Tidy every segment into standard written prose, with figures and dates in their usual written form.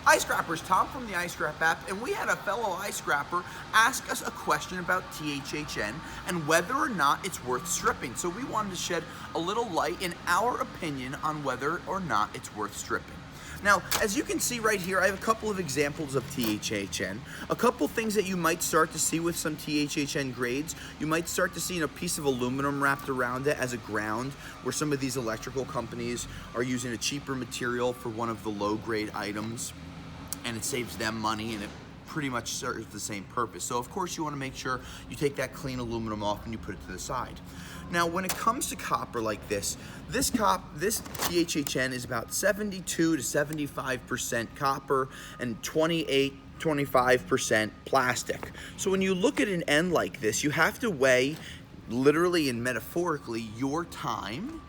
iScrappers, Tom from the iScrap app, and we had a fellow iScrapper ask us a question about THHN and whether or not it's worth stripping. So we wanted to shed a little light in our opinion on whether or not it's worth stripping. Now, as you can see right here, I have a couple of examples of THHN. A couple things that you might start to see with some THHN grades. You might start to see a piece of aluminum wrapped around it as a ground, where some of these electrical companies are using a cheaper material for one of the low grade items, and it saves them money and it pretty much serves the same purpose. So of course you want to make sure you take that clean aluminum off and you put it to the side. Now when it comes to copper like this THHN is about 72 to 75% copper and 25% plastic. So when you look at an end like this, you have to weigh, literally and metaphorically, your time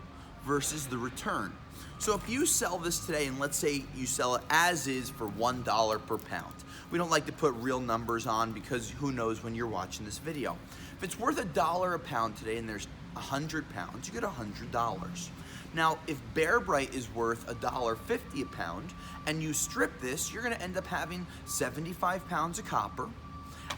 versus the return. So if you sell this today, and let's say you sell it as is for $1 per pound. We don't like to put real numbers on because who knows when you're watching this video. If it's worth $1 a pound today and there's 100 pounds, you get $100. Now, if Bear Bright is worth $1.50 a pound and you strip this, you're gonna end up having 75 pounds of copper.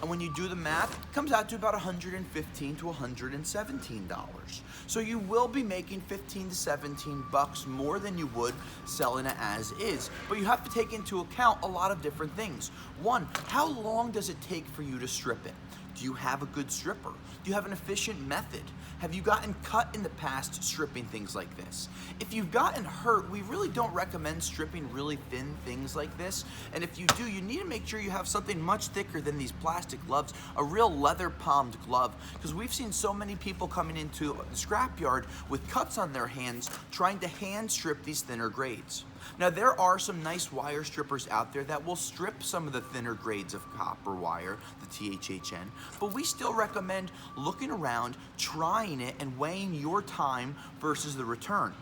And when you do the math, it comes out to about $115 to $117. So you will be making 15 to 17 bucks more than you would selling it as is. But you have to take into account a lot of different things. One, how long does it take for you to strip it? Do you have a good stripper? Do you have an efficient method? Have you gotten cut in the past stripping things like this? If you've gotten hurt, we really don't recommend stripping really thin things like this. And if you do, you need to make sure you have something much thicker than these plastic gloves, a real leather palmed glove, because we've seen so many people coming into the scrapyard with cuts on their hands trying to hand strip these thinner grades. Now there are some nice wire strippers out there that will strip some of the thinner grades of copper wire, the THHN, but we still recommend looking around, trying it, and weighing your time versus the return.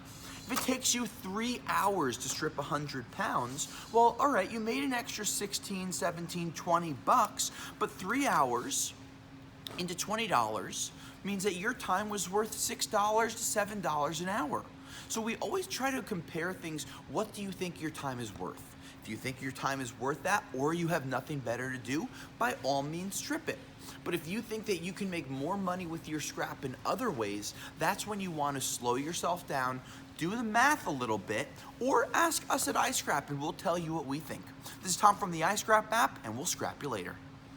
If it takes you 3 hours to strip 100 pounds, well, all right, you made an extra 16, 17, 20 bucks, but 3 hours into $20 means that your time was worth $6 to $7 an hour. So we always try to compare things. What do you think your time is worth? If you think your time is worth that, or you have nothing better to do, by all means strip it. But if you think that you can make more money with your scrap in other ways, that's when you want to slow yourself down, do the math a little bit, or ask us at iScrap and we'll tell you what we think. This is Tom from the iScrap app, and we'll scrap you later.